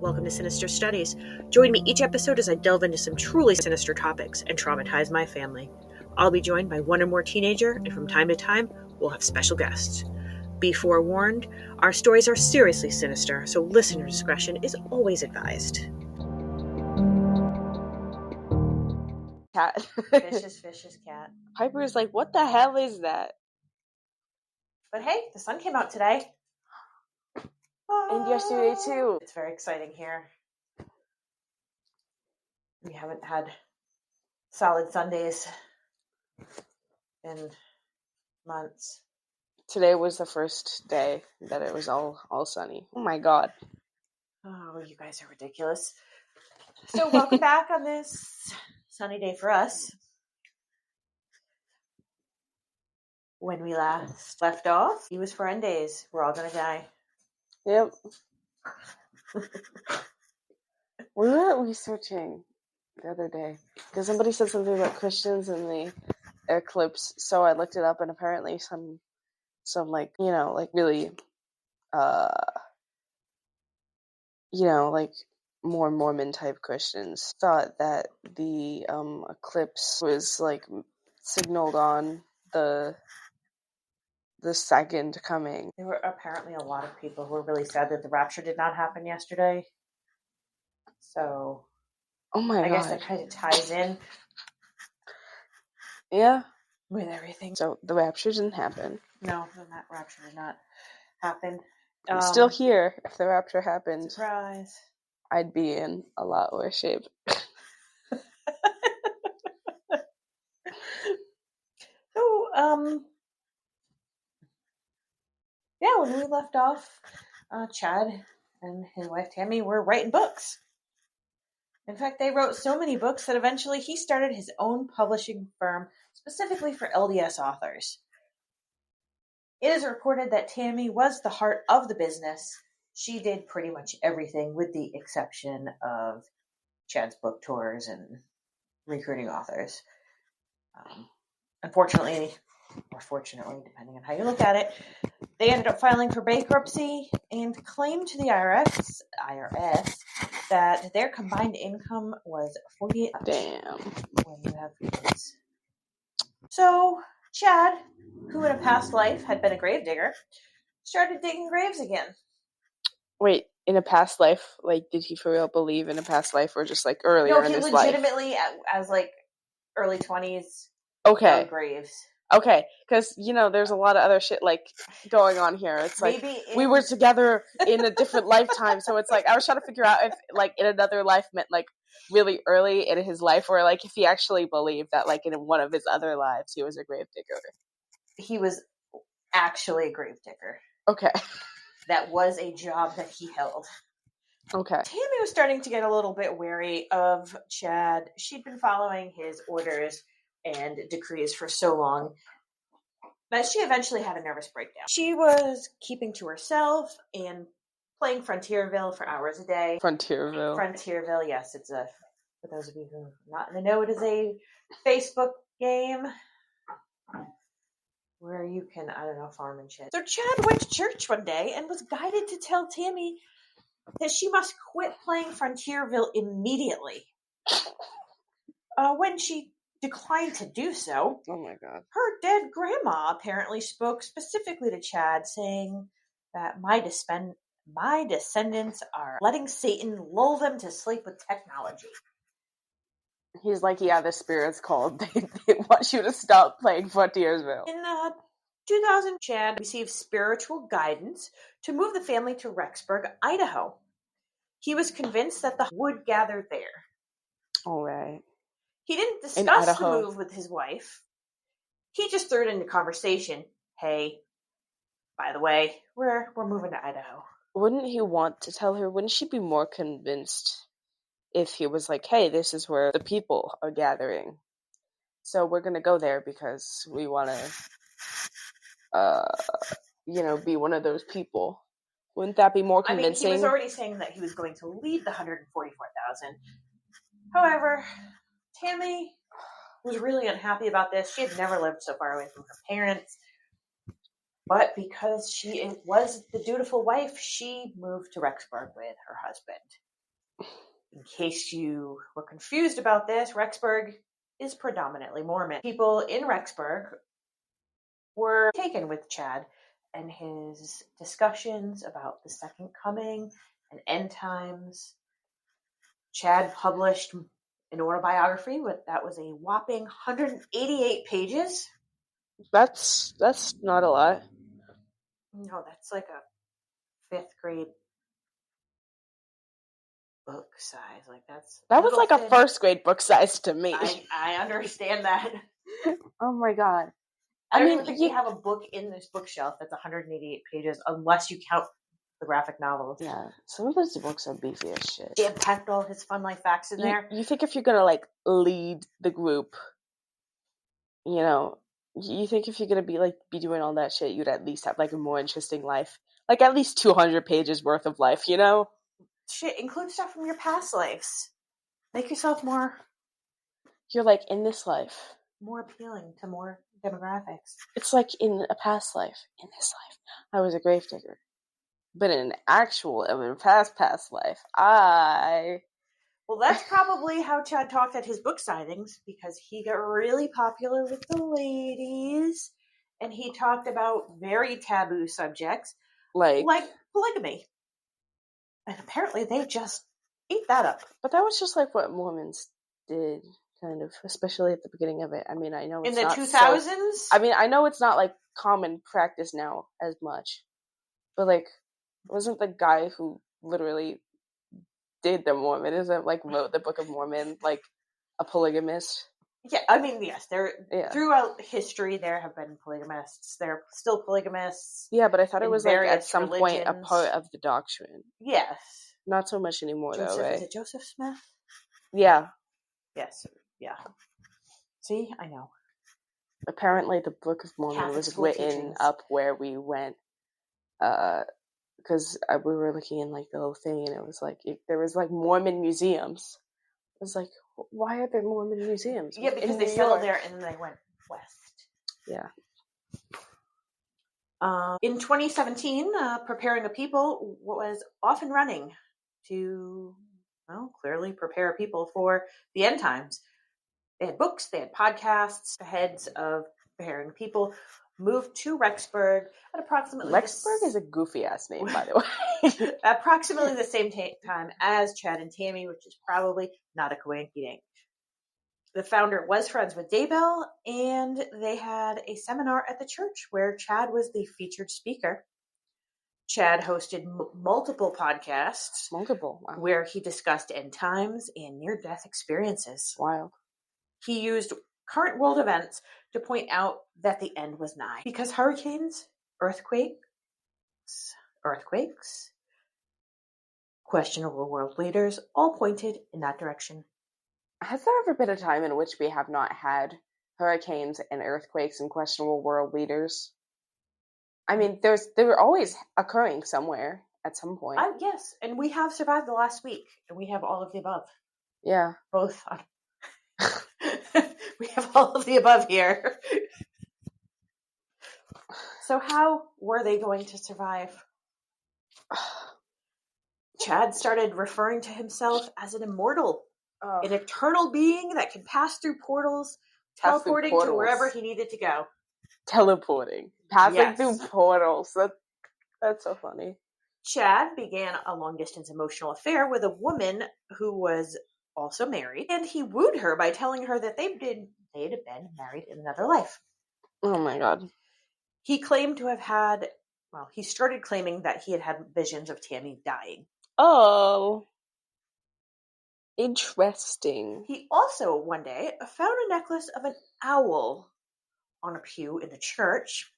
welcome to Sinister Studies. Join me each episode as I delve into some truly sinister topics and traumatize my family. I'll be joined by one or more teenager, and from time to time, we'll have special guests. Be forewarned, our stories are seriously sinister, so listener discretion is always advised. Cat. Fishes, cat. Piper's like, what the hell is that? But hey, the sun came out today. And yesterday too. It's very exciting here. We haven't had solid Sundays in months. Today was the first day that it was all sunny. Oh my god. Oh, you guys are ridiculous. So welcome back on this sunny day for us. When we last left off, it was friend days. We're all gonna die. Yep. We were researching the other day because somebody said something about Christians and the eclipse, so I looked it up, and apparently some like, like really like more Mormon type Christians thought that the eclipse was like signaled on the second coming. There were apparently a lot of people who were really sad that the rapture did not happen yesterday. So, oh my god, I guess that kind of ties in. Yeah, with everything. So the rapture didn't happen. No, that rapture did not happen. I'm still here. If the rapture happened, surprise, I'd be in a lot worse shape. So, yeah, when we left off, Chad and his wife Tammy were writing books. In fact, they wrote so many books that eventually he started his own publishing firm specifically for LDS authors. It is reported that Tammy was the heart of the business. She did pretty much everything with the exception of Chad's book tours and recruiting authors. Unfortunately, or fortunately, depending on how you look at it, they ended up filing for bankruptcy and claimed to the IRS that their combined income was $48. Damn. When you have kids. So Chad, who in a past life had been a gravedigger, started digging graves again. Wait, in a past life? Like, did he for real believe in a past life, or just like earlier in his life? No, he legitimately, as like early 20s, okay, graves. Okay, because, there's a lot of other shit, like, going on here. It's like, we were together in a different lifetime, so it's like, I was trying to figure out if, like, in another life meant, like, really early in his life, or, like, if he actually believed that, like, in one of his other lives, he was a gravedigger. He was actually a gravedigger. Okay. That was a job that he held. Okay. Tammy was starting to get a little bit wary of Chad. She'd been following his orders and decrees for so long that she eventually had a nervous breakdown. She was keeping to herself and playing Frontierville for hours a day. Frontierville, yes, it's for those of you who are not in the know, it is a Facebook game where you can, farm and shit. So Chad went to church one day and was guided to tell Tammy that she must quit playing Frontierville immediately. When she declined to do so, oh my god, her dead grandma apparently spoke specifically to Chad, saying that my descendants are letting Satan lull them to sleep with technology. He's like, yeah, the spirit's called. They want you to stop playing Frontiersville. In 2000, Chad received spiritual guidance to move the family to Rexburg, Idaho. He was convinced that the would gather there. All right. He didn't discuss the move with his wife. He just threw it into conversation. Hey, by the way, we're moving to Idaho. Wouldn't he want to tell her? Wouldn't she be more convinced if he was like, hey, this is where the people are gathering, so we're going to go there because we want to, be one of those people? Wouldn't that be more convincing? He was already saying that he was going to lead the 144,000. However, Tammy was really unhappy about this. She had never lived so far away from her parents. But because she was the dutiful wife, she moved to Rexburg with her husband. In case you were confused about this, Rexburg is predominantly Mormon. People in Rexburg were taken with Chad and his discussions about the second coming and end times. Chad published an autobiography that was a whopping 188 pages. That's not a lot. No, that's like a 5th grade book size. Like that was like a 1st grade book size to me. I understand that. Oh my god. I don't even think we have a book in this bookshelf that's 188 pages, unless you count the graphic novels. Yeah, some of those books are beefy as shit. He packed all his fun life facts in there. You think if you're gonna like lead the group, you know, you think if you're gonna be doing all that shit, you'd at least have like a more interesting life, like at least 200 pages worth of life, you know? Shit, include stuff from your past lives. Make yourself more. You're like in this life. More appealing to more demographics. It's like in a past life. In this life, I was a gravedigger. But in a past life, Well, that's probably how Chad talked at his book signings, because he got really popular with the ladies, and he talked about very taboo subjects, like polygamy. And apparently they just ate that up. But that was just like what Mormons did, kind of, especially at the beginning of it. I mean, I know it's in the 2000s. I know it's not like common practice now as much, but like, wasn't the guy who literally did the Mormonism, like wrote the Book of Mormon, like a polygamist? Yeah, I mean, yes, throughout history there have been polygamists. There are still polygamists. Yeah, but I thought it was like at some point a part of the doctrine. Yes. Not so much anymore, though, right? Is it Joseph Smith? Yeah. Yes. Yeah. See, I know. Apparently, the Book of Mormon was written up where we went, because we were looking in like the whole thing, and it was like there was like Mormon museums. I was like, why are there Mormon museums? Yeah, because they settled there and then they went west. Yeah. In 2017, Preparing a People was off and running to, clearly prepare people for the end times. They had books, they had podcasts. The heads of Preparing People moved to Rexburg at approximately... Rexburg is a goofy-ass name, by the way. Approximately the same time as Chad and Tammy, which is probably not a coincidence. The founder was friends with Daybell, and they had a seminar at the church where Chad was the featured speaker. Chad hosted multiple podcasts. Wow. Where he discussed end times and near-death experiences. Wild. He used current world events to point out that the end was nigh. Because hurricanes, earthquakes, questionable world leaders all pointed in that direction. Has there ever been a time in which we have not had hurricanes and earthquakes and questionable world leaders? I mean, they were always occurring somewhere at some point. Yes, and we have survived the last week, and we have all of the above. Yeah. Both. We have all of the above here. So how were they going to survive? Chad started referring to himself as an immortal. An eternal being that can pass through portals, teleporting to wherever he needed to go. Teleporting. Passing through portals. That's so funny. Chad began a long-distance emotional affair with a woman who was also married, and he wooed her by telling her that they'd been married in another life. Oh my god. He claimed to have had, he started claiming that he had had visions of Tammy dying. Oh. Interesting. He also, one day, found a necklace of an owl on a pew in the church.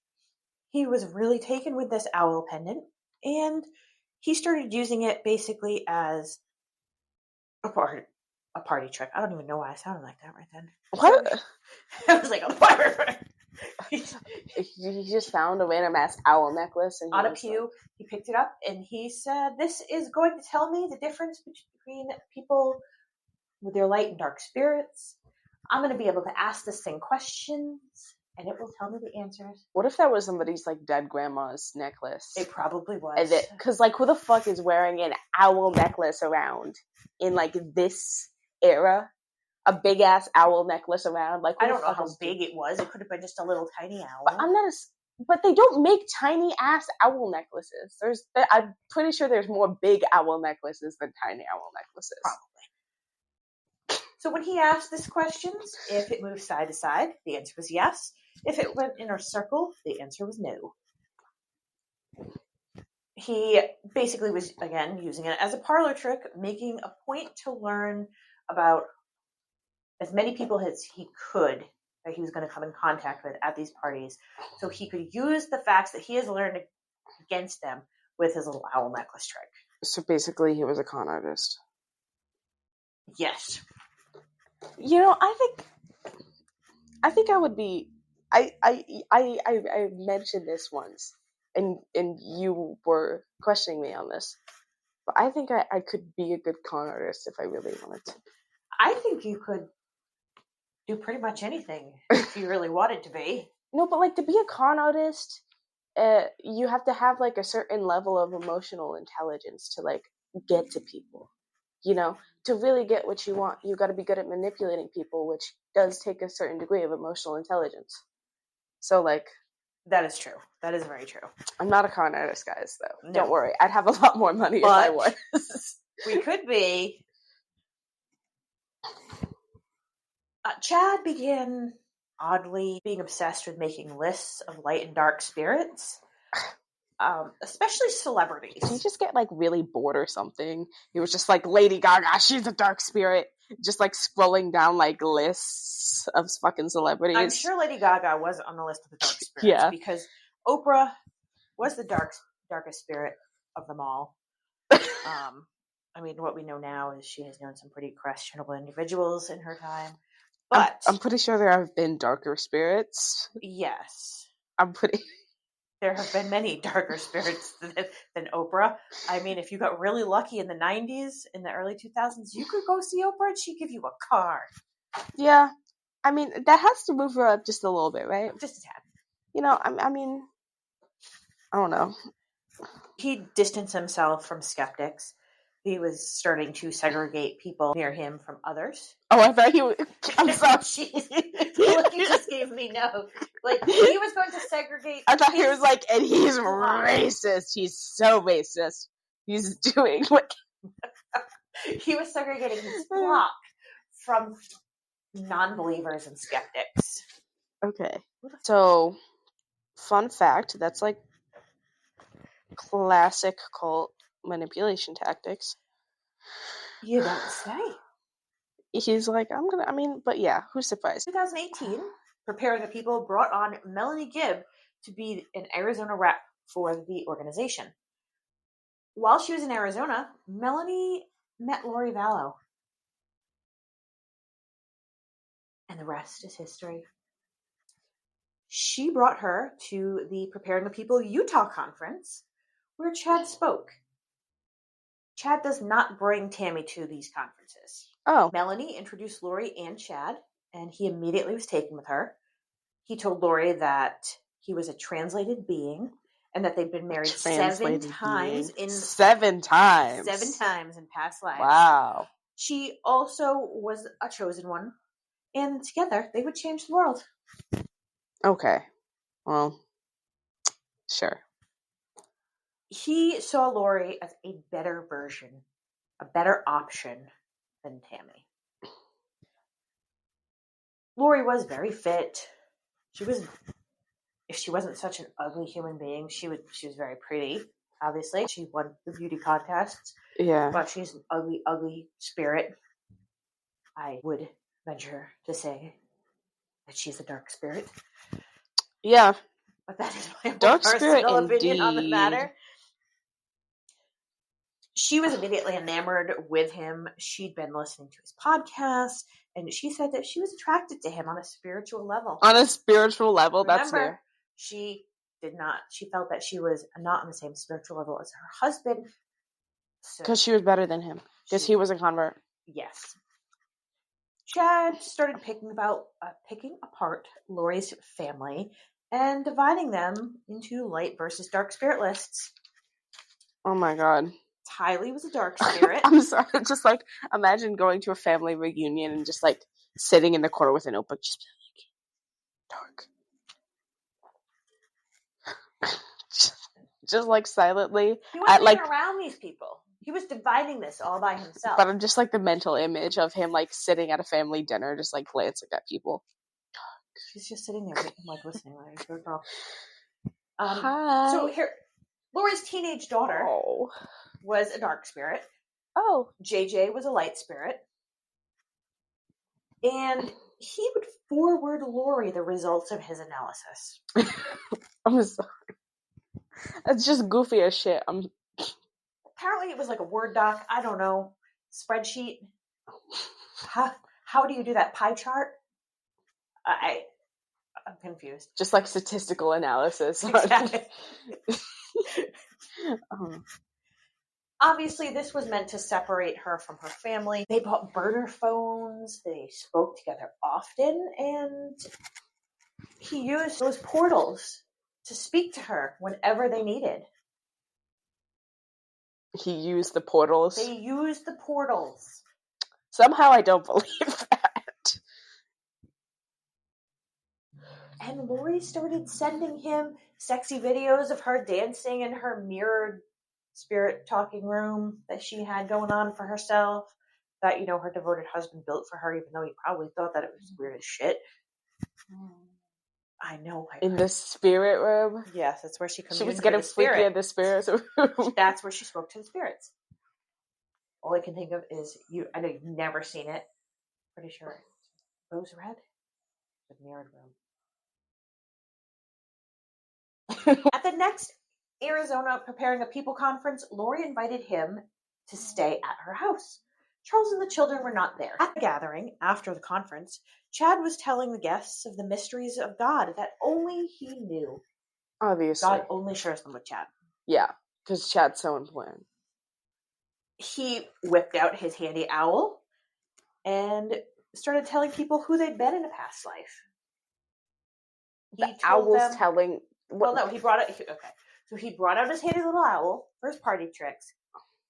He was really taken with this owl pendant, and he started using it basically as a party trick. I don't even know why I sounded like that right then. What? I was like, a fire. He just found a random ass owl necklace and on a pew. He picked it up and he said, "This is going to tell me the difference between people with their light and dark spirits. I'm going to be able to ask this thing questions, and it will tell me the answers. What if that was somebody's, like, dead grandma's necklace? It probably was. Because, like, who the fuck is wearing an owl necklace around in, like, this era? A big-ass owl necklace around? Like, I don't know how big it was. It could have been just a little tiny owl. But they don't make tiny-ass owl necklaces. I'm pretty sure there's more big owl necklaces than tiny owl necklaces. Probably. So when he asked this question, if it moved side to side, the answer was yes. If it went in a circle, the answer was no. He basically was, again, using it as a parlor trick, making a point to learn about as many people as he could that he was going to come in contact with at these parties, so he could use the facts that he has learned against them with his little owl necklace trick. So basically, he was a con artist. Yes. You know, I think I would be. I mentioned this once, and you were questioning me on this, but I think I could be a good con artist if I really wanted to. I think you could do pretty much anything if you really wanted to be. No, but, like, to be a con artist, you have to have, like, a certain level of emotional intelligence to, like, get to people. You know, to really get what you want, you got to be good at manipulating people, which does take a certain degree of emotional intelligence. So, like, that is true. That is very true. I'm not a con artist, guys, though. No. Don't worry. I'd have a lot more money if I was. We could be. Chad began oddly being obsessed with making lists of light and dark spirits. Especially celebrities. Did he just get, like, really bored or something? He was just like, Lady Gaga, she's a dark spirit. Just, like, scrolling down, like, lists of fucking celebrities. I'm sure Lady Gaga was on the list of the dark spirits. Yeah. Because Oprah was the darkest spirit of them all. I mean, what we know now is she has known some pretty questionable individuals in her time. But I'm pretty sure there have been darker spirits. Yes. There have been many darker spirits than Oprah. I mean, if you got really lucky in the 90s, in the early 2000s, you could go see Oprah and she'd give you a car. Yeah. I mean, that has to move her up just a little bit, right? Just a tad. You know, I mean, I don't know. He distanced himself from skeptics. He was starting to segregate people near him from others. Oh, I thought he was... I'm sorry. Look, you just gave me no. Like, he was going to segregate... I thought he was like, and he's racist. He's so racist. He's doing what... He was segregating his flock from non-believers and skeptics. Okay. So, fun fact, that's like classic cult manipulation tactics. You don't say. He's like, but yeah, who's surprised? 2018, Preparing the People brought on Melanie Gibb to be an Arizona rep for the organization. While she was in Arizona, Melanie met Lori Vallow. And the rest is history. She brought her to the Preparing the People Utah conference where Chad spoke. Chad does not bring Tammy to these conferences. Oh. Melanie introduced Lori and Chad, and he immediately was taken with her. He told Lori that he was a translated being and that they'd been married 7 times. 7 times? 7 times in past lives. Wow. She also was a chosen one, and together they would change the world. Okay. Well, sure. He saw Lori as a better version, a better option than Tammy. Lori was very fit. If she wasn't such an ugly human being, she was very pretty, obviously. She won the beauty contests. Yeah. But she's an ugly, ugly spirit. I would venture to say that she's a dark spirit. Yeah. But that is my dark personal opinion on the matter. She was immediately enamored with him. She'd been listening to his podcast, and she said that she was attracted to him on a spiritual level. On a spiritual level? Remember, that's new. She felt that she was not on the same spiritual level as her husband. Because she was better than him. Because he was a convert. Yes. Chad started picking apart Lori's family and dividing them into light versus dark spirit lists. Oh my god. Tylee was a dark spirit. I'm sorry. Just like imagine going to a family reunion and just like sitting in the corner with a notebook, just like dark. just like silently. He wasn't even around these people. He was dividing this all by himself. But I'm just like the mental image of him like sitting at a family dinner, just like glancing at people. She's just sitting there, like listening. Like, good girl. Hi. So here, Lori's teenage daughter was a dark spirit. Oh. JJ was a light spirit. And he would forward Lori the results of his analysis. I'm sorry. It's just goofy as shit. Apparently it was like a Word doc. I don't know. Spreadsheet. How do you do that? Pie chart? I'm confused. Just like statistical analysis. Exactly. Obviously, this was meant to separate her from her family. They bought burner phones. They spoke together often. And he used those portals to speak to her whenever they needed. He used the portals? They used the portals. Somehow I don't believe that. And Lori started sending him sexy videos of her dancing in her mirrored spirit talking room that she had going on for herself. That, her devoted husband built for her, even though he probably thought that it was weird as shit. I know. In the spirit room? Yes, that's where she comes. She was getting freaky in the spirits room. That's where she spoke to the spirits. All I can think of is I know you've never seen it. Pretty sure. Rose Red? The mirrored room. At the next Arizona Preparing a People conference, Lori invited him to stay at her house. Charles and the children were not there. At the gathering, after the conference, Chad was telling the guests of the mysteries of God that only he knew. Obviously. God only shares them with Chad. Yeah, because Chad's so important. He whipped out his handy owl and started telling people who they'd been in a past life. The owl's telling... Well, no, he brought it... Okay. So he brought out his handy little owl for his party tricks,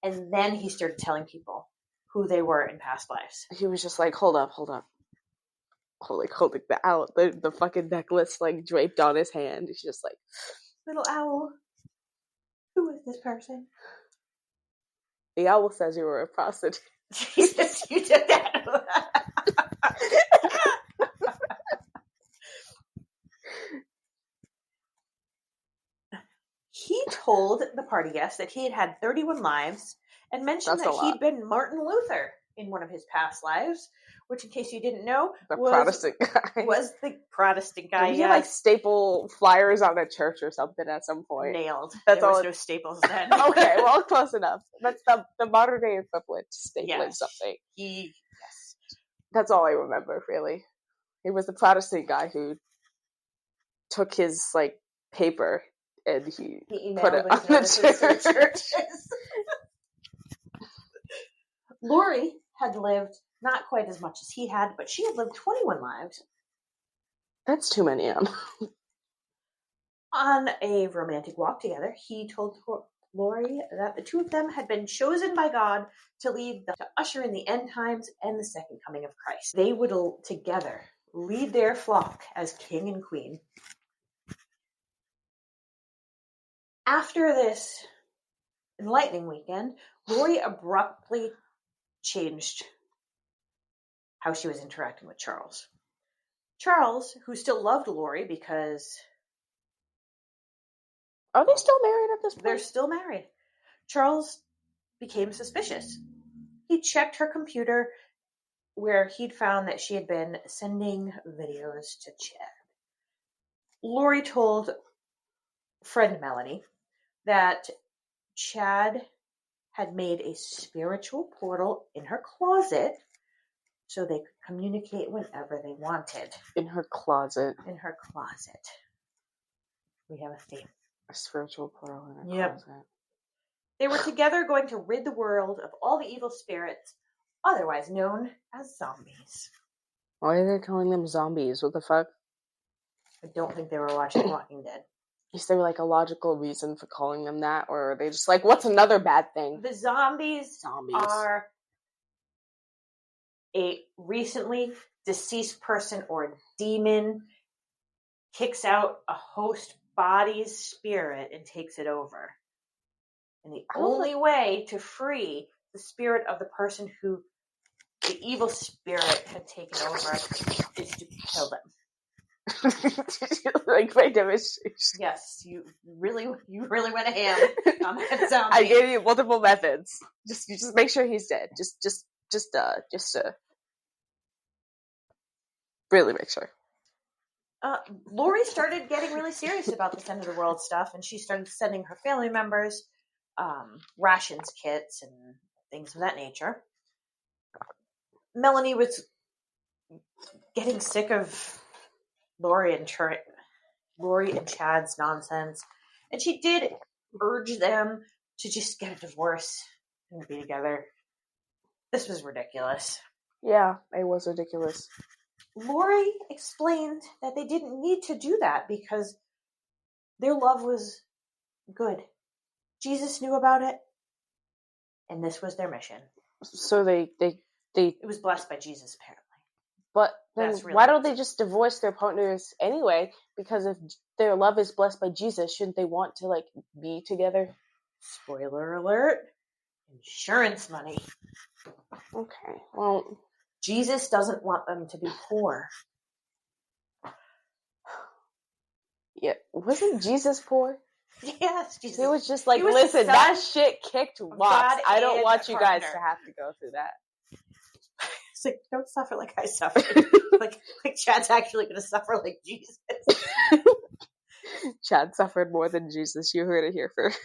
and then he started telling people who they were in past lives. He was just like, hold up. Holding the owl, the fucking necklace, like, draped on his hand. He's just like... Little owl, who is this person? The owl says you were a prostitute. Jesus, you did that. He told the party guests that he had had 31 lives and mentioned that he'd been Martin Luther in one of his past lives, which, in case you didn't know, Protestant guy. Was the Protestant guy. Did he like staple flyers on a church or something at some point? Nailed. That's there all. Was no staples then. Okay, well, close enough. That's the modern day equivalent to stapling something. Yes. That's all I remember, really. He was the Protestant guy who took his like paper and he put it on the church. Lori had lived not quite as much as he had, but she had lived 21 lives. That's too many. On a romantic walk together, he told Lori that the two of them had been chosen by God to usher in the end times and the second coming of Christ. They would together lead their flock as king and queen. After this enlightening weekend, Lori abruptly changed how she was interacting with Charles. Charles, who still loved Lori because... Are they still married at this point? They're still married. Charles became suspicious. He checked her computer where he'd found that she had been sending videos to Chad. Lori told friend Melanie that Chad had made a spiritual portal in her closet so they could communicate whenever they wanted. In her closet. In her closet. We have a theme. A spiritual portal in her closet. They were together going to rid the world of all the evil spirits, otherwise known as zombies. Why are they calling them zombies? What the fuck? I don't think they were watching Walking Dead. Is there like a logical reason for calling them that, or are they just like, what's another bad thing? The zombies are a recently deceased person or a demon kicks out a host body's spirit and takes it over. And the only way to free the spirit of the person who the evil spirit had taken over is to kill them. Like my demonstration. Yes, you really went ham on that zombie. I gave you multiple methods. Just make sure he's dead. Just really make sure. Lori started getting really serious about this end of the world stuff, and she started sending her family members rations kits and things of that nature. Melanie was getting sick of Lori and Chad's nonsense, and she did urge them to just get a divorce and be together. This was ridiculous. Yeah, it was ridiculous. Lori explained that they didn't need to do that because their love was good. Jesus knew about it, and this was their mission. So they it was blessed by Jesus, apparently. But then really why don't they just divorce their partners anyway? Because if their love is blessed by Jesus, shouldn't they want to like be together? Spoiler alert. Insurance money. Okay, well, Jesus doesn't want them to be poor. Yeah, wasn't Jesus poor? Yes, Jesus. He was just like, listen, that shit kicked rocks. I don't want you guys to have to go through that. It's like, don't suffer like I suffered. like Chad's actually going to suffer like Jesus. Chad suffered more than Jesus. You heard it here first.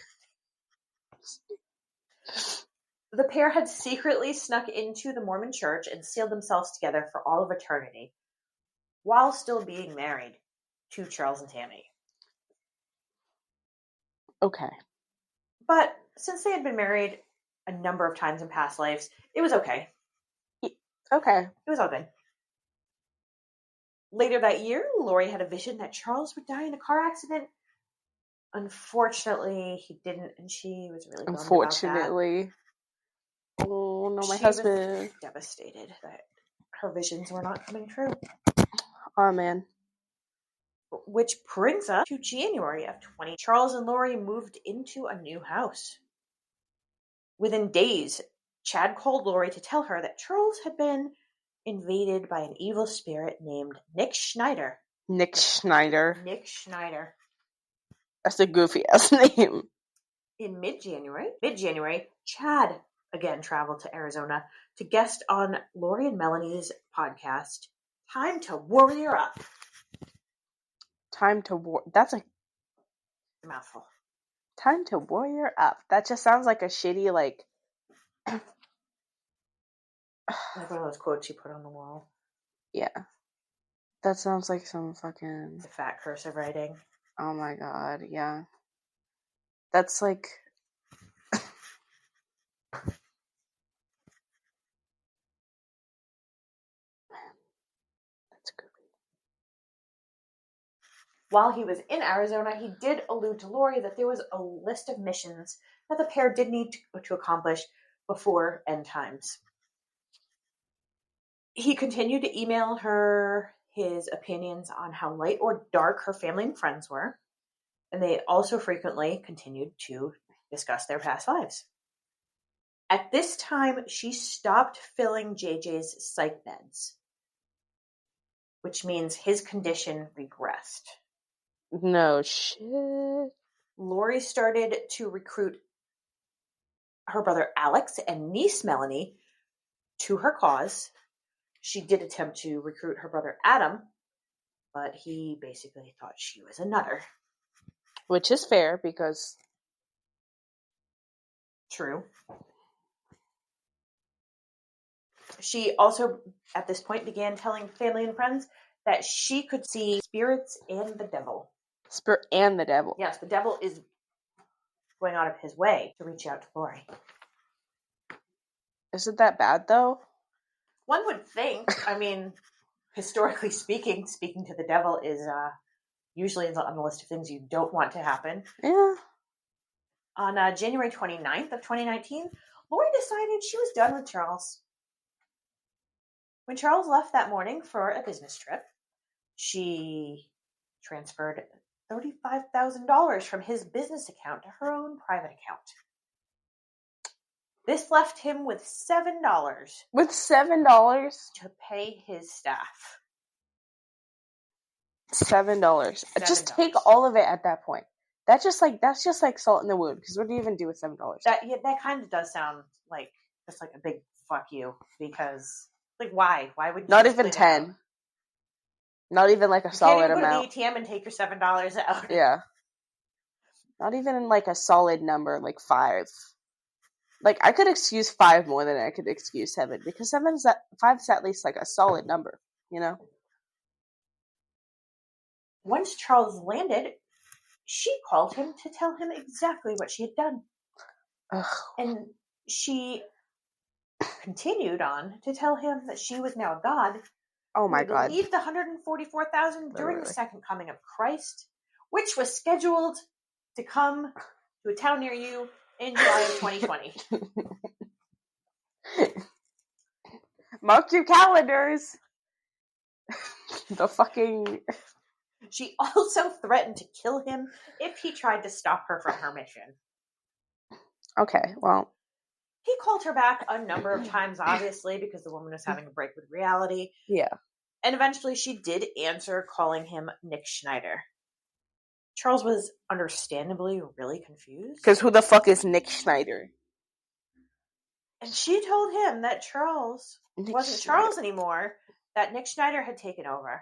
The pair had secretly snuck into the Mormon church and sealed themselves together for all of eternity, while still being married to Charles and Tammy. Okay. But since they had been married a number of times in past lives, it was okay. Okay. It was all good. Later that year, Lori had a vision that Charles would die in a car accident. Unfortunately, he didn't, and she was really bummed about that. Oh, no, my husband. Was devastated that her visions were not coming true. Oh, man. Which brings us to January of 2020. Charles and Lori moved into a new house. Within days, Chad called Lori to tell her that Charles had been invaded by an evil spirit named Nick Schneider. Nick Schneider. That's a goofy-ass name. In mid-January, Chad again traveled to Arizona to guest on Lori and Melanie's podcast, Time to Warrior Up. That's a mouthful. Time to Warrior Up. That just sounds like a shitty, like one of those quotes you put on the wall. Yeah. That sounds like some fucking... The fat cursive writing. Oh my god, yeah. That's like... That's goofy. While he was in Arizona, he did allude to Lori that there was a list of missions that the pair did need to accomplish before end times. He continued to email her his opinions on how light or dark her family and friends were, and they also frequently continued to discuss their past lives. At this time, she stopped filling JJ's psych meds, which means his condition regressed. No shit. Lori started to recruit her brother Alex and niece Melanie to her cause. She did attempt to recruit her brother Adam, but he basically thought she was a nutter. Which is fair, because... True. She also, at this point, began telling family and friends that she could see spirits and the devil. Spirit and the devil. Yes, the devil is going out of his way to reach out to Lori. Isn't that bad, though? One would think. I mean, historically speaking to the devil is usually on the list of things you don't want to happen. Yeah. On January 29th of 2019, Lori decided she was done with Charles. When Charles left that morning for a business trip, she transferred $35,000 from his business account to her own private account. This left him with $7. With $7? To pay his staff. $7. Just take all of it at that point. That's just like salt in the wound. Because what do you even do with $7? That kind of does sound like just like a big fuck you. Because like why? Why would you not even 10? Not even like a solid amount. You can't even go to the ATM and take your $7 out. Yeah. Not even like a solid number, like 5. Like I could excuse 5 more than I could excuse 7 because 5 is at least like a solid number, you know. Once Charles landed, she called him to tell him exactly what she had done. Ugh. And she continued on to tell him that she was now a god. Oh my God. Leave the $144,000 during the second coming of Christ, which was scheduled to come to a town near you in July of 2020. Mark your calendars. The fucking... She also threatened to kill him if he tried to stop her from her mission. Okay, well... He called her back a number of times, obviously, because the woman was having a break with reality. Yeah. And eventually she did answer, calling him Nick Schneider. Charles was understandably really confused. Because who the fuck is Nick Schneider? And she told him that Charles wasn't Charles anymore, that Nick Schneider had taken over.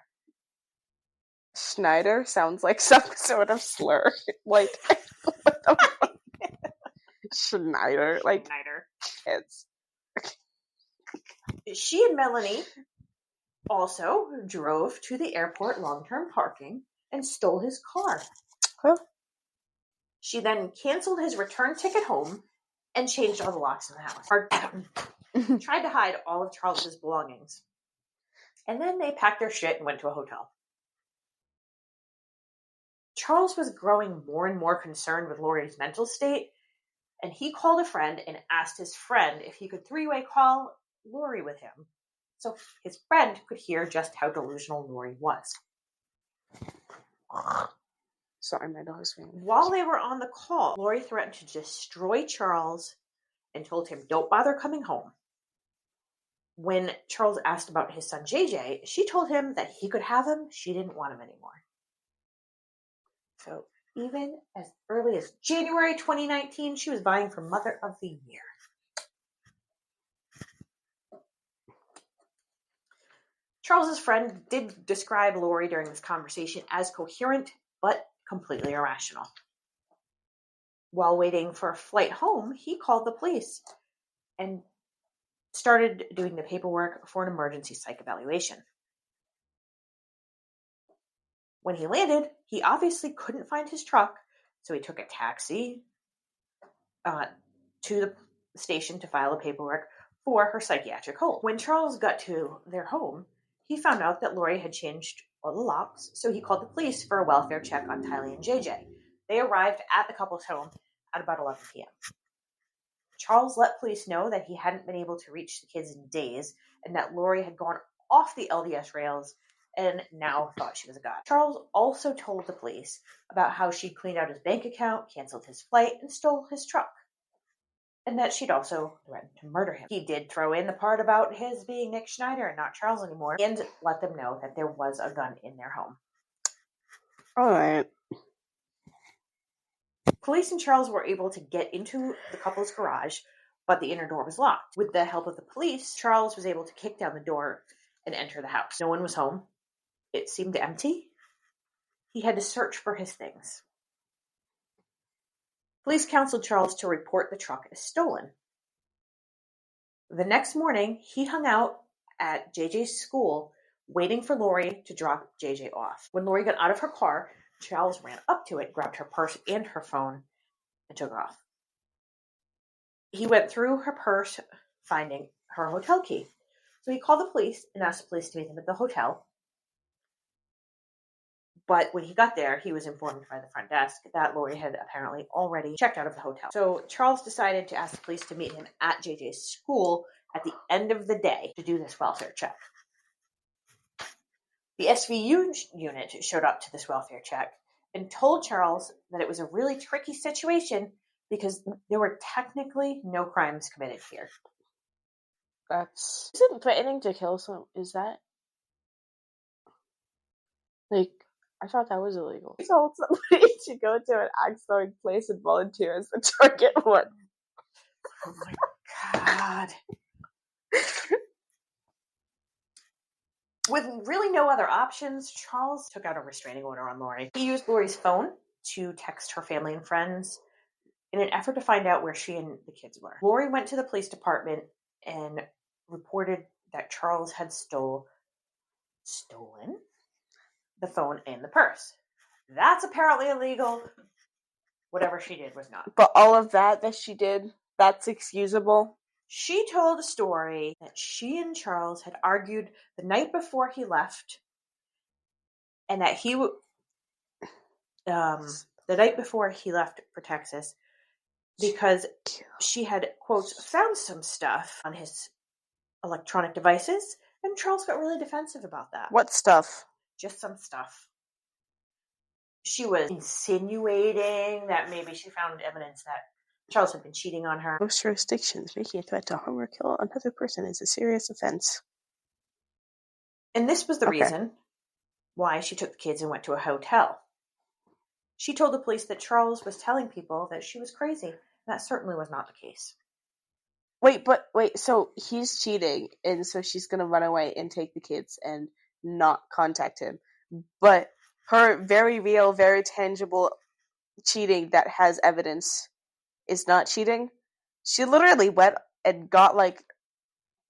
Schneider sounds like some sort of slur. Like, what the fuck? Schneider. Like, Schneider. Kids. She and Melanie also drove to the airport long-term parking and stole his car. Huh? She then canceled his return ticket home and changed all the locks in the house. Tried to hide all of Charles's belongings. And then they packed their shit and went to a hotel. Charles was growing more and more concerned with Lori's mental state, and he called a friend and asked his friend if he could three-way call Lori with him, so his friend could hear just how delusional Lori was. Sorry, my dog's ringing. While they were on the call, Lori threatened to destroy Charles and told him, "Don't bother coming home." When Charles asked about his son JJ, she told him that he could have him. She didn't want him anymore. So even as early as January 2019, she was vying for Mother of the Year. Charles's friend did describe Lori during this conversation as coherent, but completely irrational. While waiting for a flight home, he called the police and started doing the paperwork for an emergency psych evaluation. When he landed, he obviously couldn't find his truck, so he took a taxi to the station to file the paperwork for her psychiatric hold. When Charles got to their home, he found out that Lori had changed all the locks, so he called the police for a welfare check on Tylee and JJ. They arrived at the couple's home at about 11 p.m. Charles let police know that he hadn't been able to reach the kids in days and that Lori had gone off the LDS rails and now thought she was a god. Charles also told the police about how she'd cleaned out his bank account, canceled his flight, and stole his truck, and that she'd also threatened to murder him. He did throw in the part about his being Nick Schneider and not Charles anymore, and let them know that there was a gun in their home. All right. Police and Charles were able to get into the couple's garage, but the inner door was locked. With the help of the police, Charles was able to kick down the door and enter the house. No one was home. It seemed empty. He had to search for his things. Police counseled Charles to report the truck as stolen. The next morning, he hung out at JJ's school, waiting for Lori to drop JJ off. When Lori got out of her car, Charles ran up to it, grabbed her purse and her phone, and took off. He went through her purse, finding her hotel key. So he called the police and asked the police to meet him at the hotel. But when he got there, he was informed by the front desk that Lori had apparently already checked out of the hotel. So Charles decided to ask the police to meet him at JJ's school at the end of the day to do this welfare check. The SVU unit showed up to this welfare check and told Charles that it was a really tricky situation because there were technically no crimes committed here. Isn't threatening to kill someone, is that? Like, I thought that was illegal. He told somebody to go to an axe-throwing place and volunteer as the target one. Oh my God. With really no other options, Charles took out a restraining order on Lori. He used Lori's phone to text her family and friends in an effort to find out where she and the kids were. Lori went to the police department and reported that Charles had stolen the phone and the purse. That's apparently illegal. Whatever she did was not. But all of that she did, that's excusable? She told a story that she and Charles had argued the night before he left, and that the night before he left for Texas, because she had, quote, found some stuff on his electronic devices, and Charles got really defensive about that. What stuff? Just some stuff. She was insinuating that maybe she found evidence that Charles had been cheating on her. Most jurisdictions, making a threat to harm or kill another person is a serious offense. And this was the reason why she took the kids and went to a hotel. She told the police that Charles was telling people that she was crazy. That certainly was not the case. Wait, so he's cheating, and so she's going to run away and take the kids and not contact him. But her very real, very tangible cheating that has evidence is not cheating. She literally went and got, like,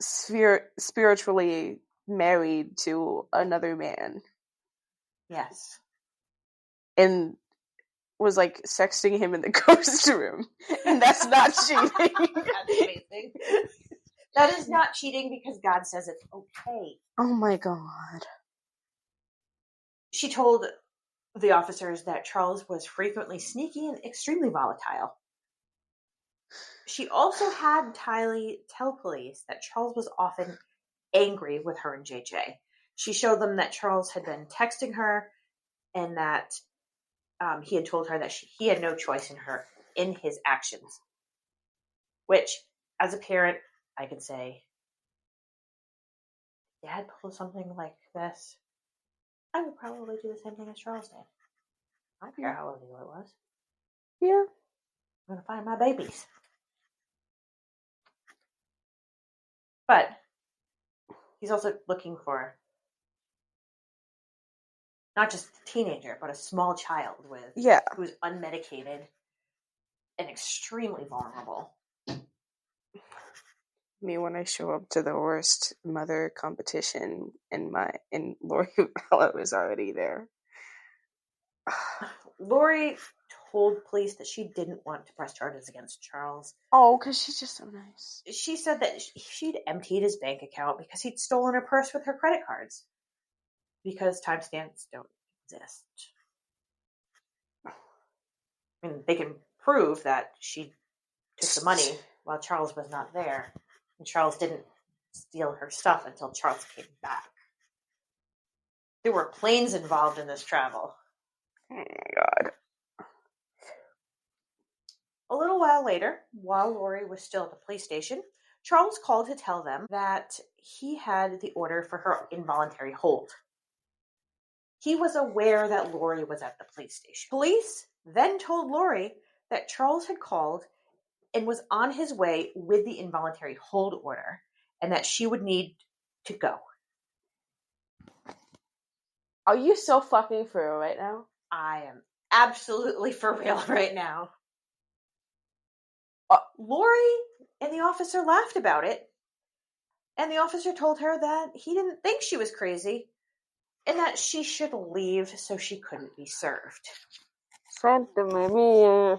spiritually married to another man. Yes. And was, like, sexting him in the ghost room. And that's not cheating. That's amazing. That is not cheating because God says it's okay. Oh my God. She told the officers that Charles was frequently sneaky and extremely volatile. She also had Tylee tell police that Charles was often angry with her and JJ. She showed them that Charles had been texting her and that he had told her that he had no choice in his actions. Which, as a parent, I could say, Dad pulled something like this, I would probably do the same thing as Charles did. I don't care how illegal it was. Yeah. I'm going to find my babies. But he's also looking for not just a teenager, but a small child who's unmedicated and extremely vulnerable. Me when I show up to the worst mother competition and Lori Vallow is already there. Lori told police that she didn't want to press charges against Charles. Oh, because she's just so nice. She said that she'd emptied his bank account because he'd stolen her purse with her credit cards. Because timestamps don't exist. I mean, they can prove that she took the money while Charles was not there. And Charles didn't steal her stuff until Charles came back. There were planes involved in this travel. Oh my God. A little while later, while Lori was still at the police station, Charles called to tell them that he had the order for her involuntary hold. He was aware that Lori was at the police station. Police then told Lori that Charles had called and was on his way with the involuntary hold order, and that she would need to go. Are you so fucking for real right now? I am absolutely for real right now. Lori and the officer laughed about it, and the officer told her that he didn't think she was crazy, and that she should leave so she couldn't be served. Santa Maria.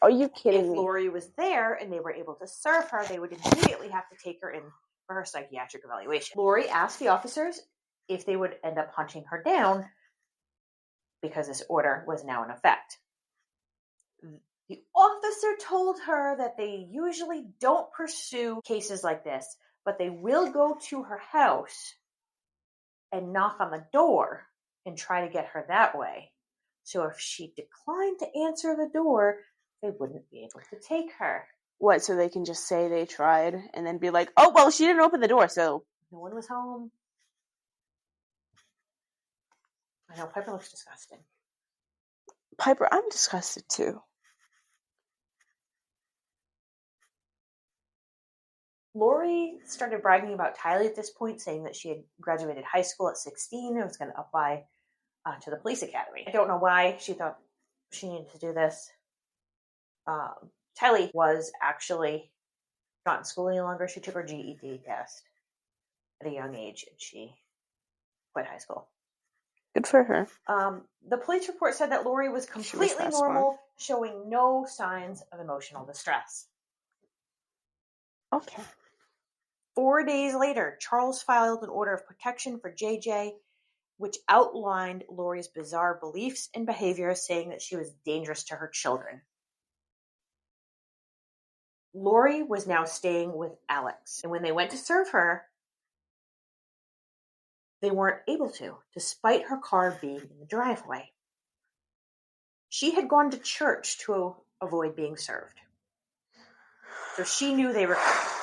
Are you kidding me? If Lori was there and they were able to serve her, they would immediately have to take her in for her psychiatric evaluation. Lori asked the officers if they would end up hunting her down because this order was now in effect. The officer told her that they usually don't pursue cases like this, but they will go to her house and knock on the door and try to get her that way. So if she declined to answer the door, they wouldn't be able to take her. What, so they can just say they tried and then be like, oh, well, she didn't open the door, so. No one was home. I know, Piper looks disgusting. Piper, I'm disgusted too. Lori started bragging about Tylee at this point, saying that she had graduated high school at 16 and was going to apply to the police academy. I don't know why she thought she needed to do this. Tylee was actually not in school any longer. She took her GED test at a young age and she quit high school. Good for her. The police report said that Lori was completely normal, showing no signs of emotional distress. Okay. 4 days later, Charles filed an order of protection for JJ, which outlined Lori's bizarre beliefs and behavior, saying that she was dangerous to her children. Lori was now staying with Alex, and when they went to serve her, they weren't able to, despite her car being in the driveway. She had gone to church to avoid being served. So she knew they were coming.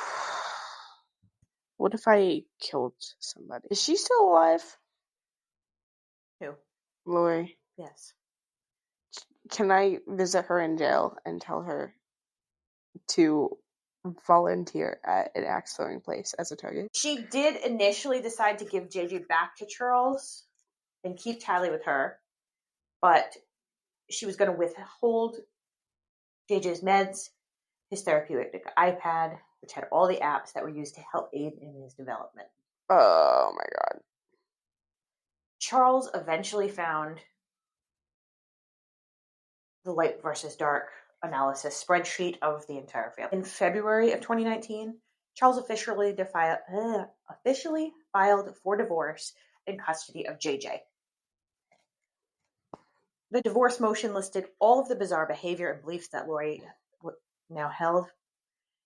What if I killed somebody? Is she still alive? Who? Lori. Yes. Can I visit her in jail and tell her to volunteer at an axe throwing place as a target? She did initially decide to give JJ back to Charles and keep Tylee with her, but she was going to withhold JJ's meds, his therapeutic iPad, which had all the apps that were used to help aid in his development. Oh my god. Charles eventually found the light versus dark analysis spreadsheet of the entire family. In February of 2019, Charles officially filed for divorce in custody of JJ. The divorce motion listed all of the bizarre behavior and beliefs that Lori now held.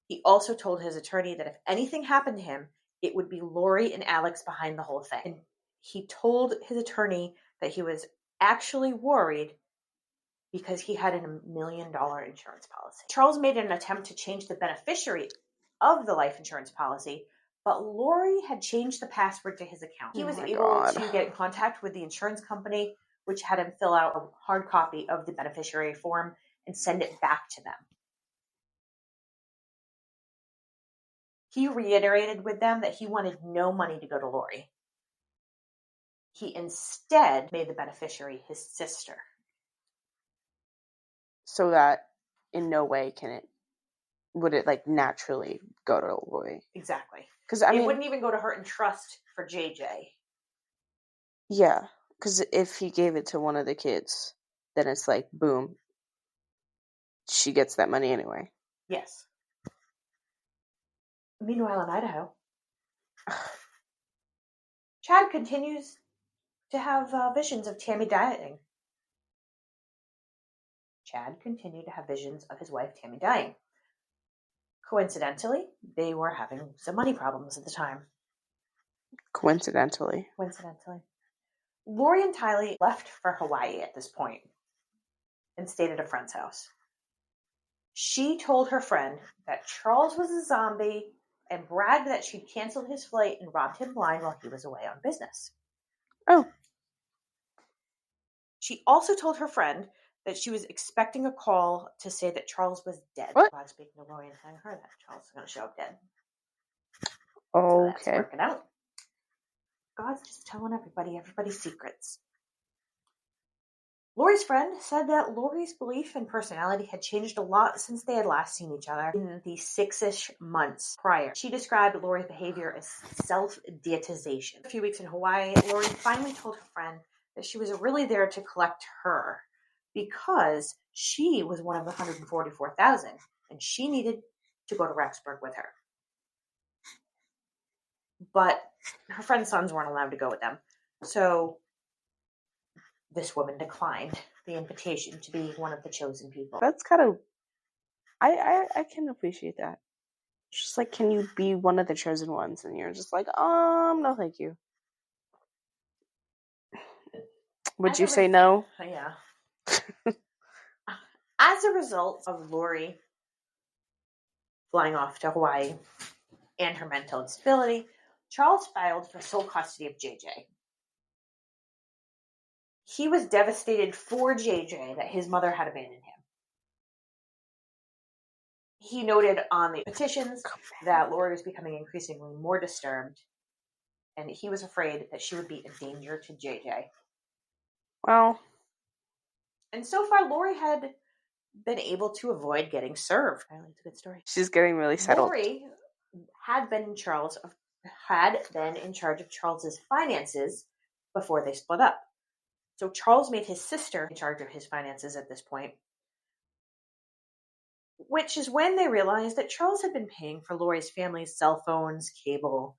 He also told his attorney that if anything happened to him, it would be Lori and Alex behind the whole thing. And he told his attorney that he was actually worried because he had a $1 million insurance policy. Charles made an attempt to change the beneficiary of the life insurance policy, but Lori had changed the password to his account. He was able to get in contact with the insurance company, which had him fill out a hard copy of the beneficiary form and send it back to them. He reiterated with them that he wanted no money to go to Lori. He instead made the beneficiary his sister. So that in no way would it like naturally go to Lori. Exactly. Because it wouldn't even go to her in trust for JJ. Yeah, because if he gave it to one of the kids, then it's like, boom, she gets that money anyway. Yes. Meanwhile, in Idaho, Chad continues to have visions of Tammy dying. Chad continued to have visions of his wife Tammy dying. Coincidentally, they were having some money problems at the time. Coincidentally. Lori and Tylee left for Hawaii at this point and stayed at a friend's house. She told her friend that Charles was a zombie and bragged that she'd canceled his flight and robbed him blind while he was away on business. Oh. She also told her friend that she was expecting a call to say that Charles was dead. What? God speaking to Lori and telling her that Charles was going to show up dead. Okay. So that's working out. God's just telling everybody's secrets. Lori's friend said that Lori's belief and personality had changed a lot since they had last seen each other in the 6-ish months prior. She described Lori's behavior as self-deitization. A few weeks in Hawaii, Lori finally told her friend that she was really there to collect her, because she was one of the 144,000 and she needed to go to Rexburg with her. But her friend's sons weren't allowed to go with them. So this woman declined the invitation to be one of the chosen people. That's kind of... I can appreciate that. It's just like, can you be one of the chosen ones? And you're just like, no thank you. Would you say no? Yeah. As a result of Lori flying off to Hawaii and her mental instability, Charles filed for sole custody of JJ. He was devastated for JJ that his mother had abandoned him. He noted on the petitions that Lori was becoming increasingly more disturbed, and he was afraid that she would be a danger to JJ. Well, and so far, Lori had been able to avoid getting served. It's a good story. She's getting really settled. Lori had been in charge of Charles's finances before they split up. So Charles made his sister in charge of his finances at this point, which is when they realized that Charles had been paying for Lori's family's cell phones, cable,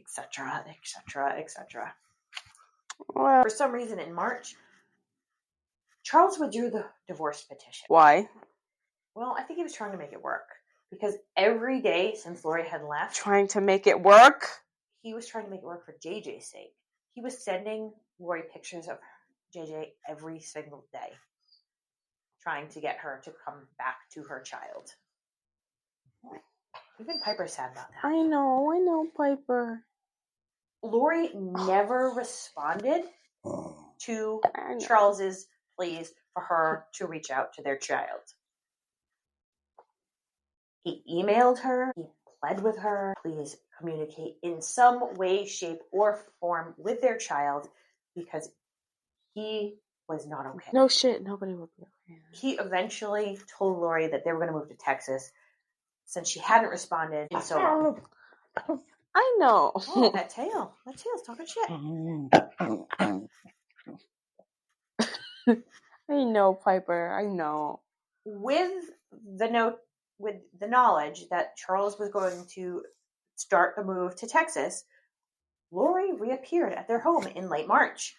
etc., etc., etc. For some reason, in March, Charles withdrew the divorce petition. Why? Well, I think he was trying to make it work. Because every day since Lori had left... Trying to make it work? He was trying to make it work for JJ's sake. He was sending Lori pictures of JJ every single day, trying to get her to come back to her child. Even Piper's sad about that. I know, Piper. Lori never responded to Charles's pleas for her to reach out to their child. He emailed her, he pled with her, please communicate in some way, shape, or form with their child, because he was not okay. No shit, nobody would be okay. He eventually told Lori that they were going to move to Texas since she hadn't responded in so long. I know. Oh, that tail's talking shit. I know, Piper, I know. With the knowledge that Charles was going to start the move to Texas, Lori reappeared at their home in late March.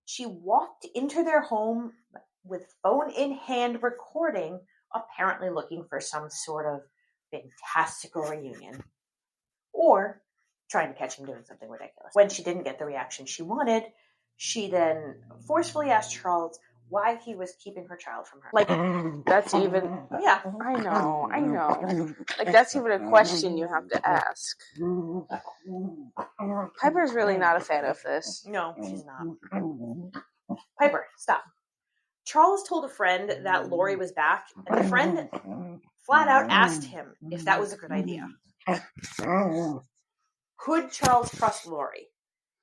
She walked into their home with phone in hand recording, apparently looking for some sort of fantastical reunion. Or trying to catch him doing something ridiculous. When she didn't get the reaction she wanted, she then forcefully asked Charles why he was keeping her child from her. Like, that's even... Yeah. I know. Like, that's even a question you have to ask. Piper's really not a fan of this. No, she's not. Piper, stop. Charles told a friend that Lori was back, and the friend flat out asked him if that was a good idea. Could Charles trust Lori?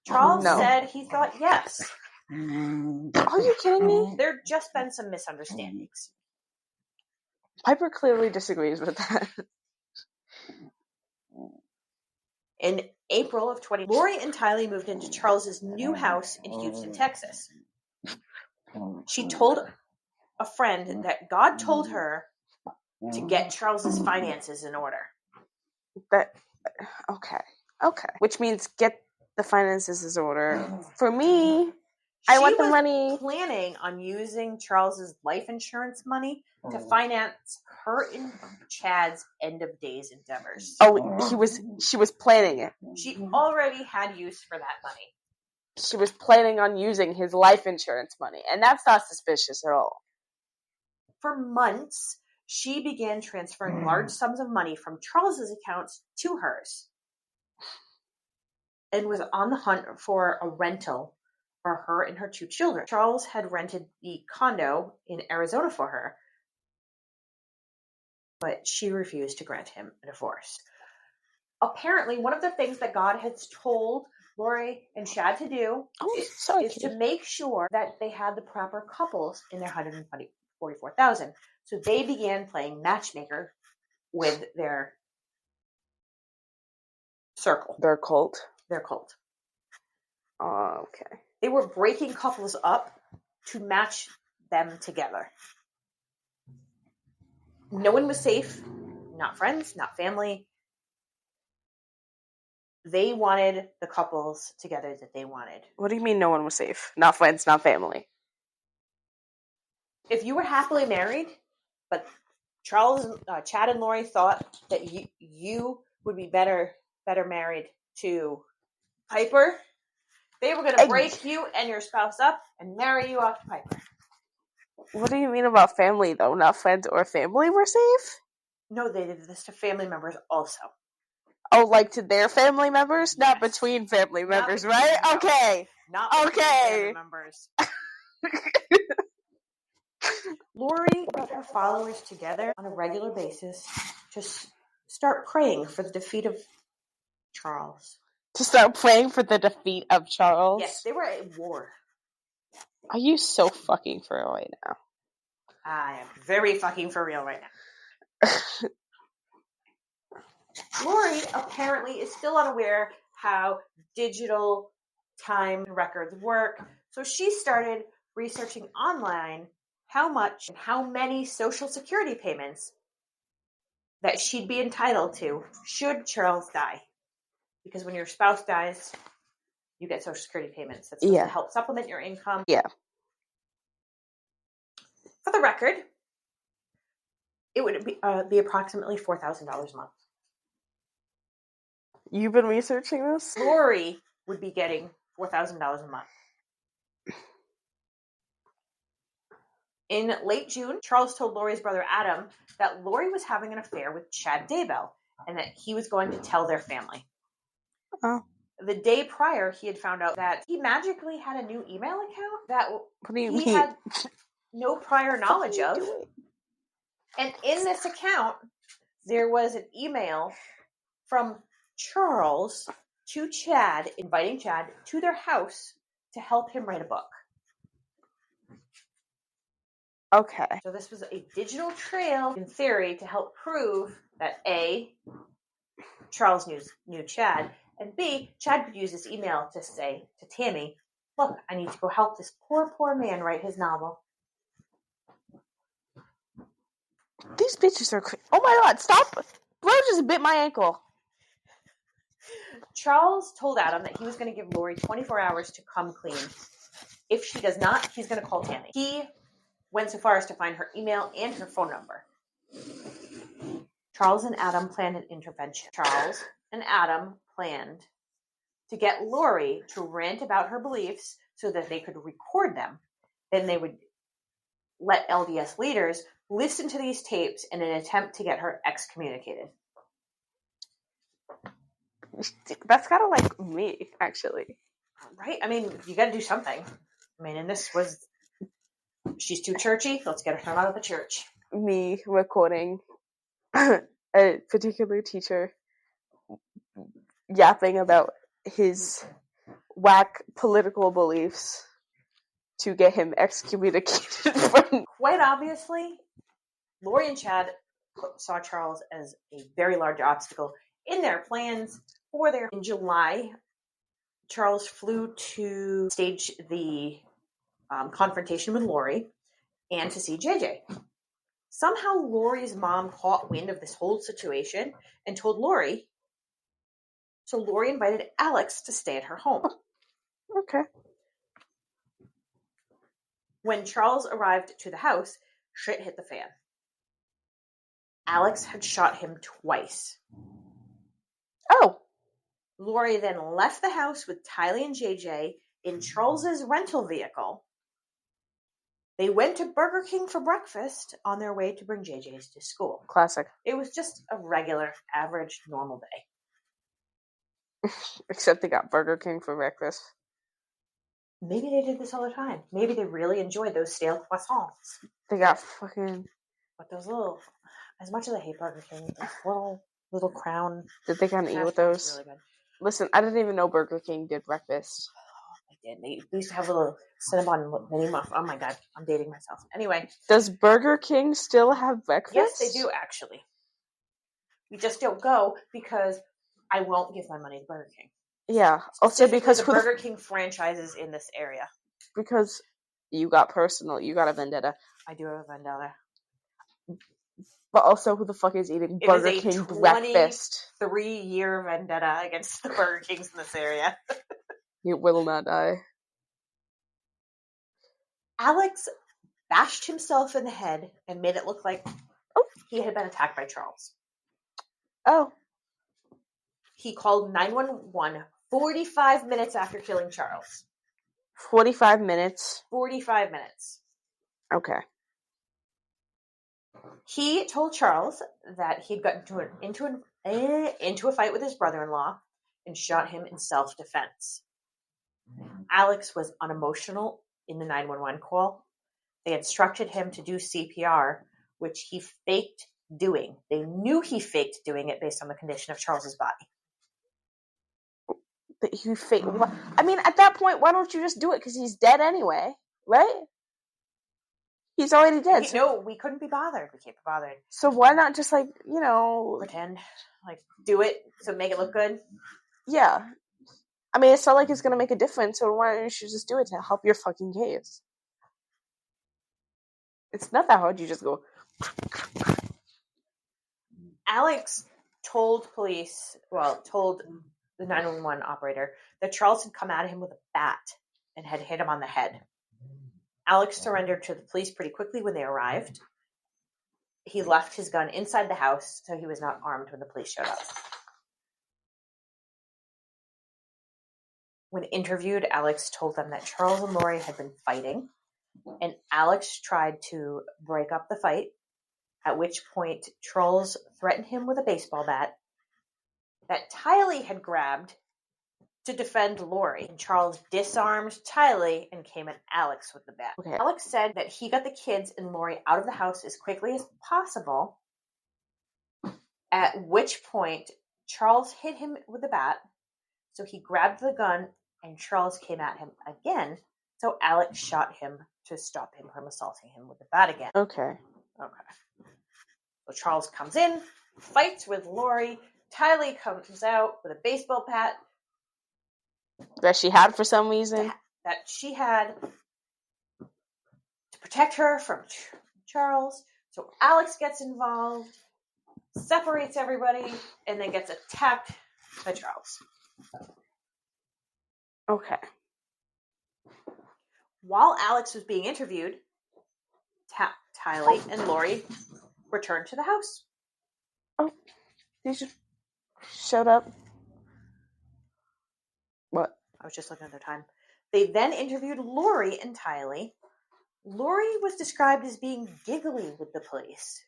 Charles said he thought yes. Are you kidding me? There have just been some misunderstandings. Piper clearly disagrees with that. In April of 2020, Lori and Tylee moved into Charles's new house in Houston, Texas. She told a friend that God told her to get Charles's finances in order. Okay. Which means get the finances in order. For me, I want the money. She was planning on using Charles's life insurance money to finance her and Chad's end of days endeavors. Oh, she was planning it. She already had use for that money. She was planning on using his life insurance money, and that's not suspicious at all. For months, she began transferring large sums of money from Charles's accounts to hers, and was on the hunt for a rental for her and her two children. Charles had rented the condo in Arizona for her, but she refused to grant him a divorce. Apparently, one of the things that God has told Lori and Chad to do is to make sure that they had the proper couples in their 144,000. So they began playing matchmaker with their circle. Their cult. Oh, okay. They were breaking couples up to match them together. No one was safe. Not friends, not family. They wanted the couples together that they wanted. What do you mean no one was safe? Not friends, not family. If you were happily married, but Chad and Lori thought that you would be better married to Piper, they were going to break you and your spouse up and marry you off to Piper. What do you mean about family, though? Not friends or family were safe? No, they did this to family members also. Oh, like to their family members? Not between family members, right? No. Okay. Not between family members. Lori brought her followers together on a regular basis to start praying for the defeat of Charles. To start praying for the defeat of Charles? Yes, they were at war. Are you so fucking for real right now? I am very fucking for real right now. Lori apparently is still unaware how digital time records work, so she started researching online how much and how many Social Security payments that she'd be entitled to should Charles die. Because when your spouse dies, you get Social Security payments. That's supposed to help supplement your income. Yeah. For the record, it would be approximately $4,000 a month. You've been researching this? Lori would be getting $4,000 a month. In late June, Charles told Lori's brother Adam that Lori was having an affair with Chad Daybell and that he was going to tell their family. Oh. The day prior, he had found out that he magically had a new email account that he had no prior knowledge of. And in this account, there was an email from Charles to Chad, inviting Chad to their house to help him write a book. Okay. So this was a digital trail, in theory, to help prove that A, Charles knew Chad, and B, Chad could use this email to say to Tammy, look, I need to go help this poor man write his novel. These bitches are crazy. Oh my god, stop! Bro just bit my ankle. Charles told Adam that he was going to give Lori 24 hours to come clean. If she does not, he's going to call Tammy. He went so far as to find her email and her phone number. Charles and Adam planned an intervention. Charles and Adam planned to get Lori to rant about her beliefs so that they could record them. Then they would let LDS leaders listen to these tapes in an attempt to get her excommunicated. That's kind of like me, actually. Right? I mean, you got to do something. I mean, and this was, she's too churchy, let's get her thrown out of the church. Me recording a particular teacher yapping about his whack political beliefs to get him excommunicated from... Quite obviously, Lori and Chad saw Charles as a very large obstacle in their plans for their... In July, Charles flew to stage the confrontation with Lori and to see JJ. Somehow Lori's mom caught wind of this whole situation and told Lori. So Lori invited Alex to stay at her home. Okay. When Charles arrived to the house, shit hit the fan. Alex had shot him twice. Oh. Lori then left the house with Tylee and JJ in Charles's rental vehicle. They went to Burger King for breakfast on their way to bring JJ's to school. Classic. It was just a regular, average, normal day. Except they got Burger King for breakfast. Maybe they did this all the time. Maybe they really enjoyed those stale croissants. They got fucking... But those little... As much as I hate Burger King, those little crown... Did they kind of eat with those? Really good. Listen, I didn't even know Burger King did breakfast. They did. They used to have little Cinnabon mini muff. Oh my god, I'm dating myself. Anyway. Does Burger King still have breakfast? Yes, they do, actually. We just don't go because I won't give my money to Burger King. Yeah. Also because the Burger King franchises in this area. Because You got personal. You got a vendetta. I do have a vendetta. But also, who the fuck is eating Burger King breakfast? 3-year vendetta against the Burger Kings in this area. You will not die. Alex bashed himself in the head and made it look like he had been attacked by Charles. Oh. He called 911 45 minutes after killing Charles. 45 minutes? 45 minutes. Okay. He told Charles that he'd gotten into a fight with his brother-in-law and shot him in self-defense. Alex was unemotional in the 911 call. They instructed him to do CPR, which he faked doing. They knew he faked doing it based on the condition of Charles's body. But he faked. I mean, at that point, why don't you just do it? Because he's dead anyway, right? He's already dead. No, we couldn't be bothered. We can't be bothered. So why not just, pretend, do it, so make it look good? Yeah. I mean, it's not like it's going to make a difference, so why don't you just do it to help your fucking case? It's not that hard, you just go... Alex told the 911 operator that Charles had come at him with a bat and had hit him on the head. Alex surrendered to the police pretty quickly when they arrived. He left his gun inside the house, so he was not armed when the police showed up. When interviewed, Alex told them that Charles and Lori had been fighting, and Alex tried to break up the fight, at which point Charles threatened him with a baseball bat that Tylee had grabbed to defend Lori. And Charles disarmed Tylee and came at Alex with the bat. Okay. Alex said that he got the kids and Lori out of the house as quickly as possible, at which point Charles hit him with the bat, so he grabbed the gun and Charles came at him again, so Alex shot him to stop him from assaulting him with the bat again. Okay. So Charles comes in, fights with Lori. Tylee comes out with a baseball bat that she had for some reason. That she had to protect her from Charles. So Alex gets involved, separates everybody, and then gets attacked by Charles. Okay. While Alex was being interviewed, Tylee and Lori returned to the house. Oh, they just showed up. What? I was just looking at their time. They then interviewed Lori and Tylee. Lori was described as being giggly with the police.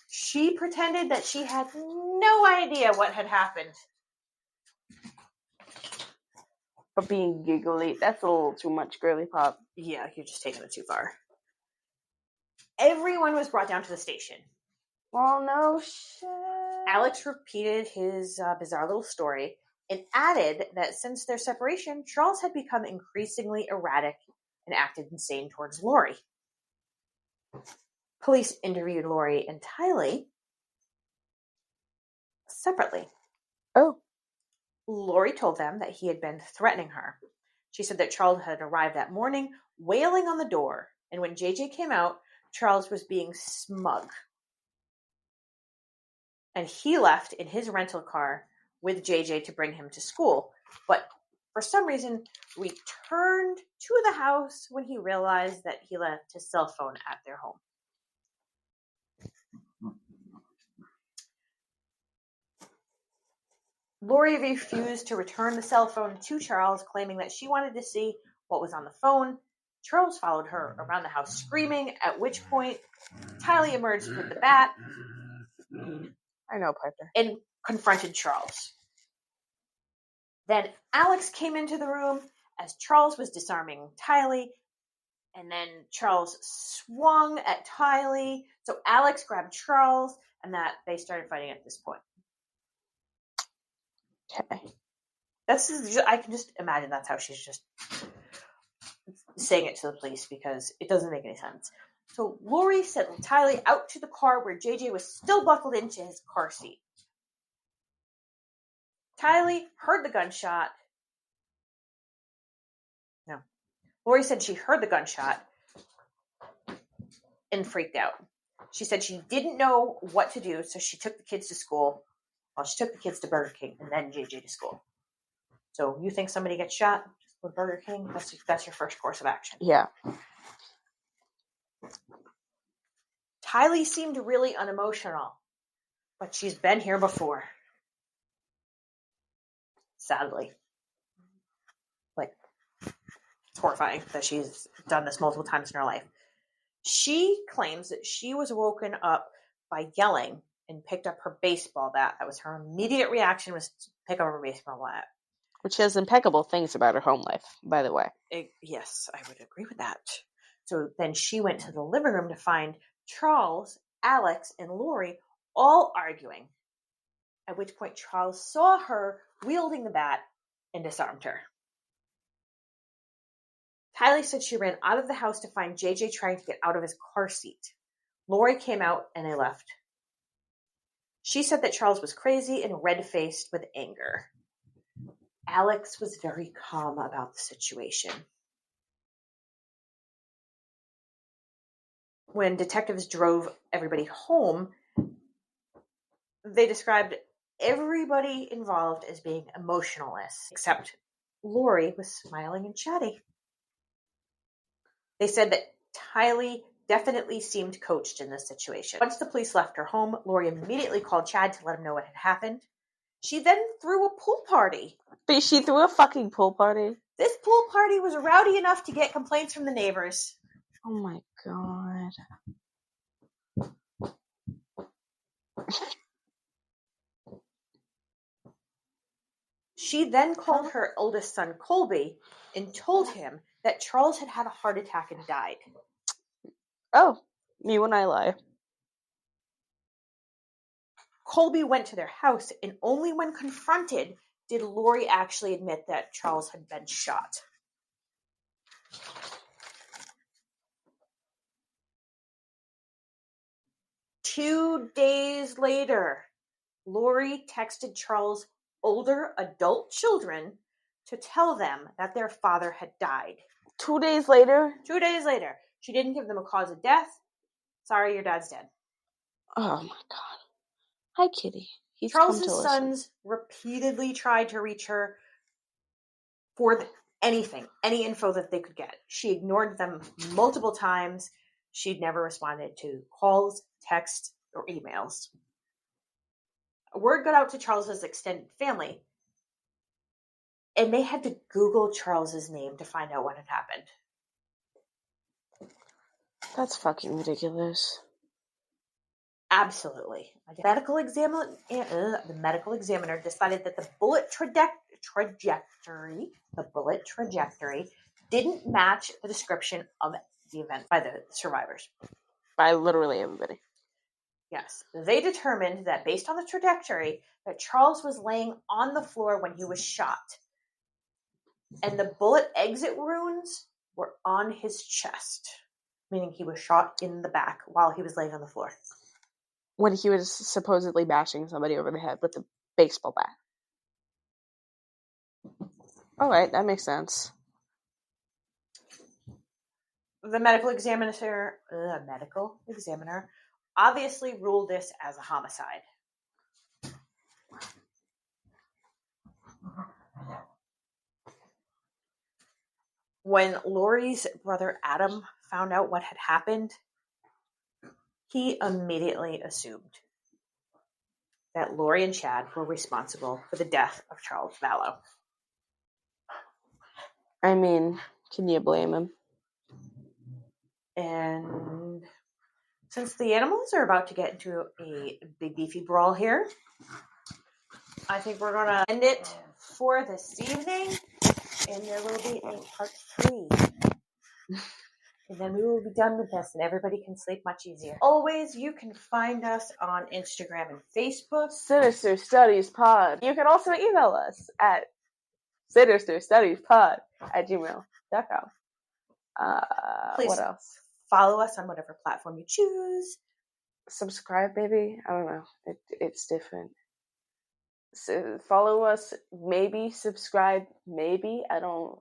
She pretended that she had no idea what had happened. But being giggly, that's a little too much, girly pop. Yeah, you're just taking it too far. Everyone was brought down to the station. Oh, no shit. Alex repeated his bizarre little story and added that since their separation, Charles had become increasingly erratic and acted insane towards Lori. Police interviewed Lori and Tylee separately. Oh. Lori told them that he had been threatening her. She said that Charles had arrived that morning, wailing on the door, and when JJ came out, Charles was being smug. And he left in his rental car with JJ to bring him to school, but for some reason returned to the house when he realized that he left his cell phone at their home. Lori refused to return the cell phone to Charles, claiming that she wanted to see what was on the phone. Charles followed her around the house screaming, at which point Tylee emerged with the bat. I know, Piper. And confronted Charles. Then Alex came into the room as Charles was disarming Tylee, and then Charles swung at Tylee. So Alex grabbed Charles, and that they started fighting at this point. Okay. I can just imagine that's how she's just saying it to the police because it doesn't make any sense. So Lori sent Tylee out to the car where JJ was still buckled into his car seat. Tylee heard the gunshot Lori said she heard the gunshot and freaked out. She said she didn't know what to do, so she took the kids to school. Well, she took the kids to Burger King and then JJ to school. So you think somebody gets shot with Burger King? That's your first course of action. Yeah. Tylee seemed really unemotional, but she's been here before. Sadly. Like, it's horrifying that she's done this multiple times in her life. She claims that she was woken up by yelling and picked up her baseball bat. That was her immediate reaction, was to pick up her baseball bat. Which has impeccable things about her home life, by the way. Yes, I would agree with that. So then she went to the living room to find Charles, Alex, and Lori all arguing. At which point Charles saw her wielding the bat and disarmed her. Tylee said she ran out of the house to find JJ trying to get out of his car seat. Lori came out and they left. She said that Charles was crazy and red-faced with anger. Alex was very calm about the situation. When detectives drove everybody home, they described everybody involved as being emotionless, except Lori was smiling and chatty. They said that Tylee definitely seemed coached in this situation. Once the police left her home, Lori immediately called Chad to let him know what had happened. She then threw a pool party. But she threw a fucking pool party? This pool party was rowdy enough to get complaints from the neighbors. Oh my god. She then called her oldest son, Colby, and told him that Charles had had a heart attack and died. Oh, you and I lie. Colby went to their house, and only when confronted did Lori actually admit that Charles had been shot. Two days later, Lori texted Charles' older adult children to tell them that their father had died. 2 days later? 2 days later. She didn't give them a cause of death. Sorry, your dad's dead. Oh my god. Hi, Kitty. Charles's sons repeatedly tried to reach her for anything, any info that they could get. She ignored them multiple times. She'd never responded to calls, texts, or emails. Word got out to Charles's extended family, and they had to Google Charles's name to find out what had happened. That's fucking ridiculous. Absolutely. The medical examiner decided that the bullet trajectory didn't match the description of the event by the survivors. By literally everybody. Yes. They determined that based on the trajectory, that Charles was laying on the floor when he was shot. And the bullet exit wounds were on his chest, meaning he was shot in the back while he was laying on the floor. When he was supposedly bashing somebody over the head with a baseball bat. Alright, that makes sense. The medical examiner obviously ruled this as a homicide. When Lori's brother Adam found out what had happened, he immediately assumed that Lori and Chad were responsible for the death of Charles Vallow. I mean, can you blame him? And since the animals are about to get into a big beefy brawl here, I think we're going to end it for this evening, and there will be a part 3. And then we will be done with this, and everybody can sleep much easier. Always, you can find us on Instagram and Facebook. Sinister Studies Pod. You can also email us at sinisterstudiespod@gmail.com. Please what else? Follow us on whatever platform you choose. Subscribe, baby. I don't know. It's different. So follow us, maybe subscribe, maybe. I don't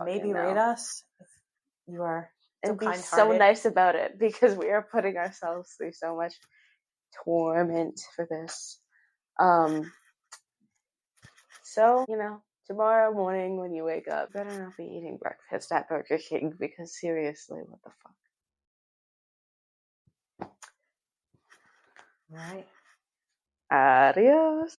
maybe know. rate us. You are so and be so nice about it, because we are putting ourselves through so much torment for this. So, tomorrow morning when you wake up, better not be eating breakfast at Burger King, because seriously, what the fuck? All right. Adios.